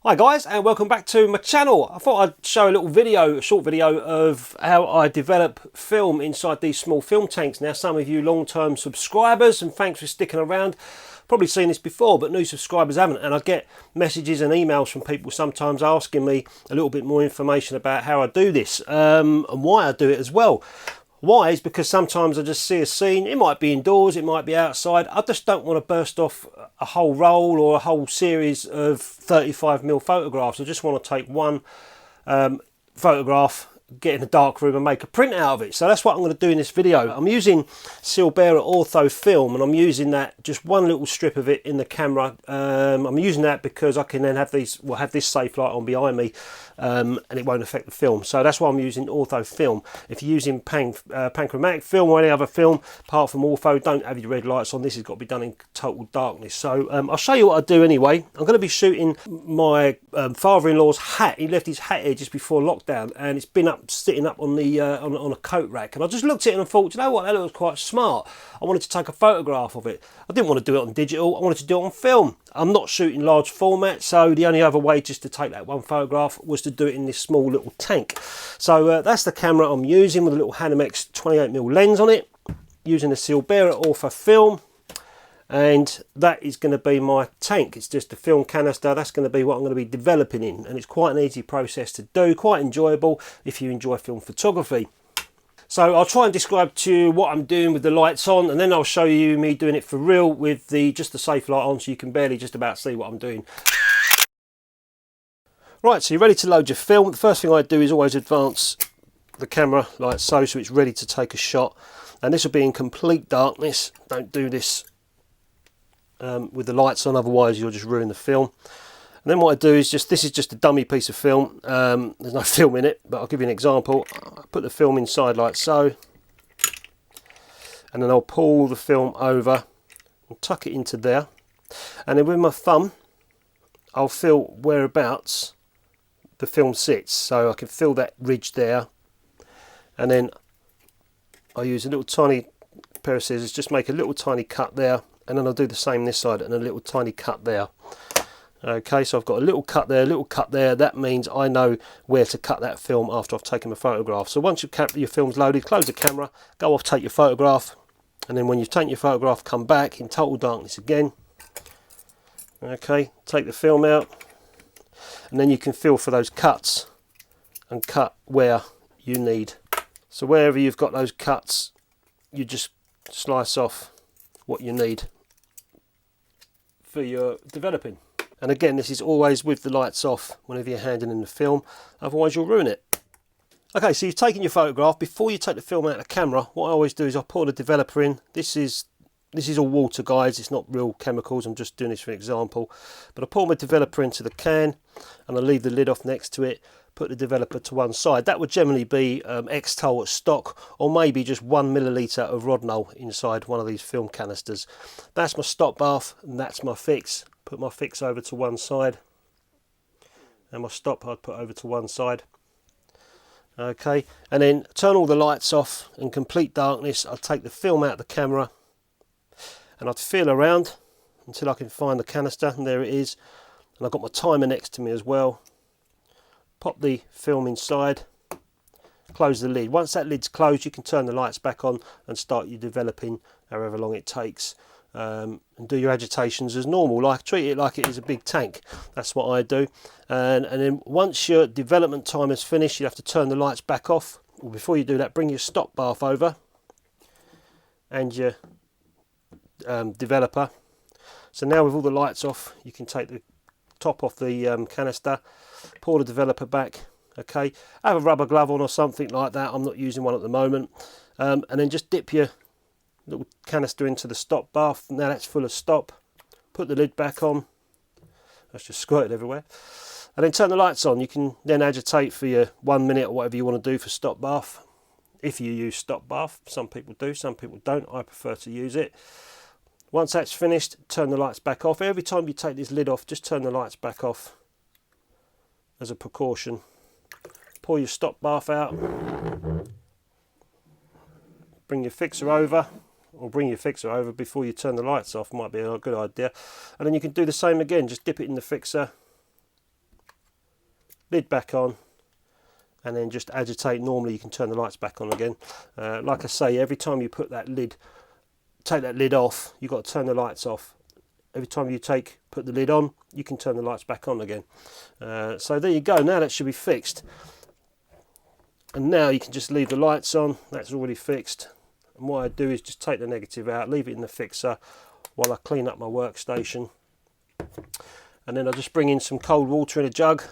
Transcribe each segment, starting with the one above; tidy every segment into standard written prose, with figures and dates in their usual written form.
Hi guys, and welcome back to my channel. I thought I'd show a short video of how I develop film inside these small film tanks. Now, some of you long-term subscribers, and thanks for sticking around, probably seen this before, but new subscribers haven't. And I get messages and emails from people sometimes asking me a little bit more information about how I do this and why I do it as well. Why is because sometimes I just see a scene, it might be indoors, it might be outside, I just don't want to burst off a whole roll or a whole series of 35mm photographs. I just want to take one photograph, get in a dark room and make a print out of it. So that's what I'm going to do in this video. I'm using Seal Bearer Ortho film, and I'm using that, just one little strip of it in the camera. I'm using that because I can then have these, well, have this safe light on behind me, and it won't affect the film. So that's why I'm using Ortho film. If you're using panchromatic film or any other film apart from Ortho, don't have your red lights on. This has got to be done in total darkness. So I'll show you what I do anyway. I'm going to be shooting my father-in-law's hat. He left his hat here just before lockdown, and it's been sitting up on the on a coat rack, and I just looked at it and thought, you know what, that looks quite smart. I wanted to take a photograph of it. I didn't want to do it on digital, I wanted to do it on film. I'm not shooting large format, so the only other way just to take that one photograph was to do it in this small little tank. So that's the camera I'm using, with a little Hanimex 28mm lens on it, using the Seal Bearer Ortho film. And that is going to be my tank. It's just a film canister. That's going to be what I'm going to be developing in, and it's quite an easy process to do, quite enjoyable if you enjoy film photography. So I'll try and describe to you what I'm doing with the lights on, and then I'll show you me doing it for real with just the safe light on, so you can barely just about see what I'm doing. Right, so you're ready to load your film. The first thing I do is always advance the camera like so it's ready to take a shot, and this will be in complete darkness. Don't do this with the lights on, otherwise you'll just ruin the film. And then what I do is this is just a dummy piece of film. There's no film in it, but I'll give you an example. I put the film inside like so, and then I'll pull the film over and tuck it into there, and then with my thumb I'll feel whereabouts the film sits, so I can feel that ridge there, and then I use a little tiny pair of scissors, just make a little tiny cut there, and then I'll do the same this side and a little tiny cut there. Okay, so I've got a little cut there, a little cut there. That means I know where to cut that film after I've taken my photograph. So once your film's loaded, close the camera, go off, take your photograph, and then when you've taken your photograph, come back in total darkness again. Okay, take the film out, and then you can feel for those cuts and cut where you need. So wherever you've got those cuts, you just slice off what you need for your developing. And again, this is always with the lights off whenever you're handling the film, otherwise you'll ruin it. Okay, so you've taken your photograph. Before you take the film out of the camera, what I always do is I pour the developer in. This is all water, guys, it's not real chemicals, I'm just doing this for an example. But I pour my developer into the can, and I leave the lid off next to it, put the developer to one side. That would generally be X-Tol at stock, or maybe just 1 milliliter of Rodinol inside one of these film canisters. That's my stop bath, and that's my fix. Put my fix over to one side, and my stop I'd put over to one side. Okay, and then turn all the lights off in complete darkness. I'll take the film out of the camera, and I'd feel around until I can find the canister, and there it is. And I've got my timer next to me as well. Pop the film inside, close the lid. Once that lid's closed, you can turn the lights back on and start your developing however long it takes, and do your agitations as normal. Treat it like it is a big tank. That's what I do. And then once your development time is finished, you have to turn the lights back off. Well, before you do that, bring your stop bath over and your developer. So now with all the lights off, you can take the top off the canister, pour the developer back. Okay, have a rubber glove on or something like that. I'm not using one at the moment. And then just dip your little canister into the stop bath. Now that's full of stop. Put the lid back on. That's just squirted everywhere. And then turn the lights on. You can then agitate for your 1 minute or whatever you want to do for stop bath. If you use stop bath, some people do, some people don't. I prefer to use it. Once that's finished, turn the lights back off. Every time you take this lid off, just turn the lights back off as a precaution. Pour your stop bath out. Bring your fixer over, or bring your fixer over before you turn the lights off, might be a good idea. And then you can do the same again, just dip it in the fixer, lid back on, and then just agitate. Normally you can turn the lights back on again. Like I say, every time you put that lid, take that lid off, you've got to turn the lights off. Every time you put the lid on, you can turn the lights back on again. So there you go, now that should be fixed. And now you can just leave the lights on, that's already fixed. And what I do is just take the negative out, leave it in the fixer while I clean up my workstation. And then I just bring in some cold water in a jug.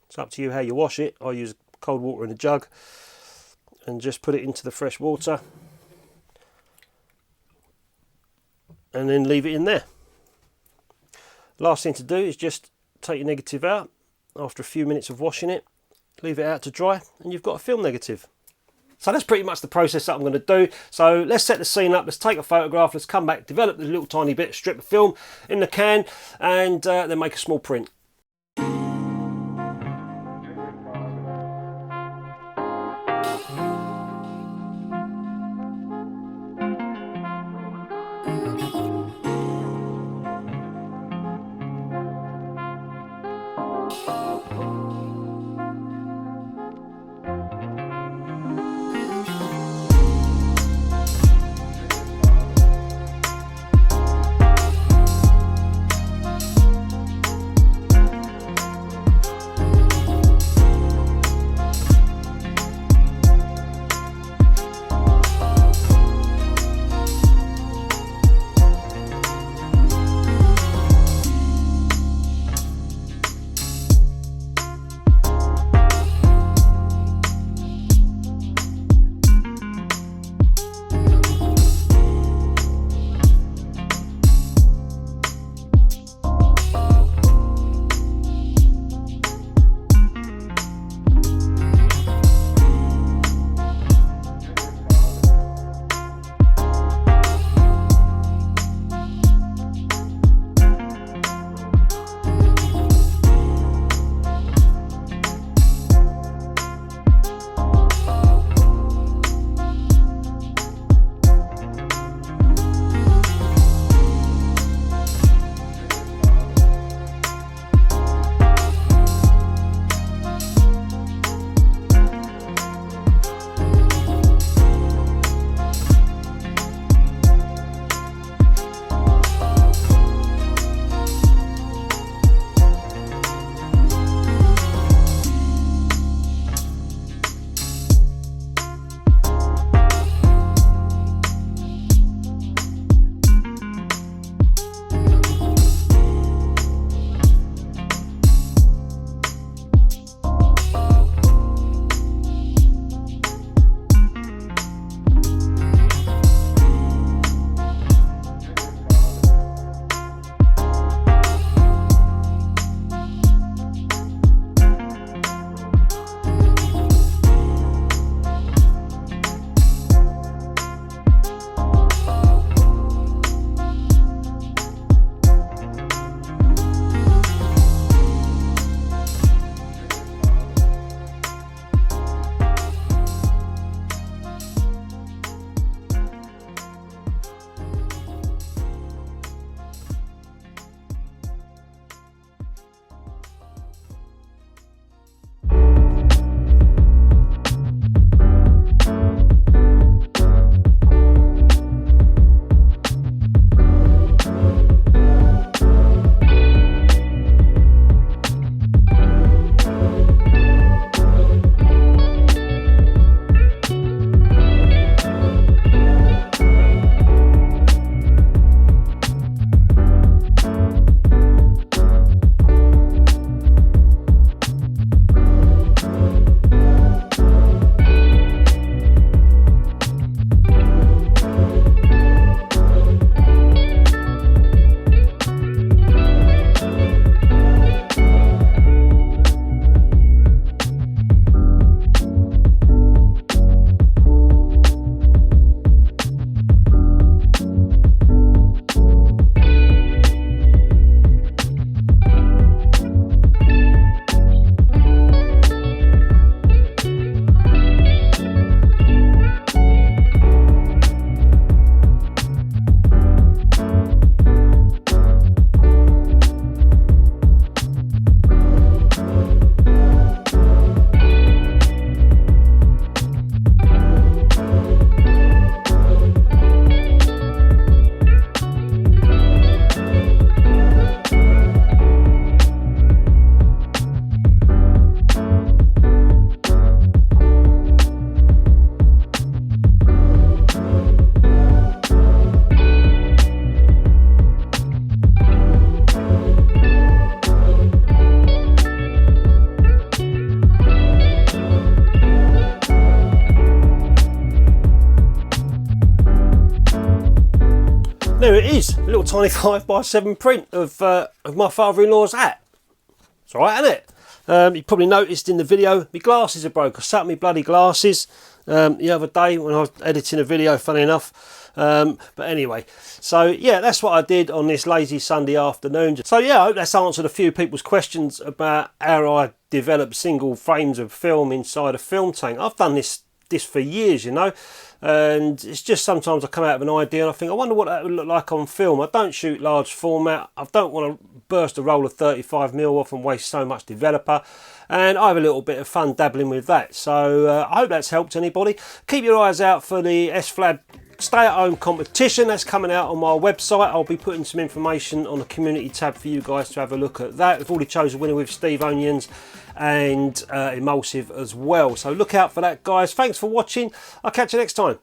It's up to you how you wash it. I use cold water in a jug and just put it into the fresh water and then leave it in there. Last thing to do is just take your negative out after a few minutes of washing it, leave it out to dry, and you've got a film negative. So that's pretty much the process that I'm going to do. So let's set the scene up, let's take a photograph, let's come back, develop the little tiny bit, strip of film in the can, and then make a small print. tiny 5x7 print of my father-in-law's hat. It's alright, isn't it? You probably noticed in the video, my glasses are broke. I sat my bloody glasses the other day when I was editing a video, funny enough. But anyway, so yeah, that's what I did on this lazy Sunday afternoon. So yeah, I hope that's answered a few people's questions about how I develop single frames of film inside a film tank. I've done this for years, you know, and it's just sometimes I come out with an idea and I think, I wonder what that would look like on film. I don't shoot large format. I don't want to burst a roll of 35mm off and waste so much developer, and I have a little bit of fun dabbling with that. So I hope that's helped anybody. Keep your eyes out for the SFLAB stay-at-home competition that's coming out on my website. I'll be putting some information on the community tab for you guys to have a look at that. We've already chosen a winner with Steve Onions and Emulsive as well, so look out for that, guys. Thanks for watching. I'll catch you next time.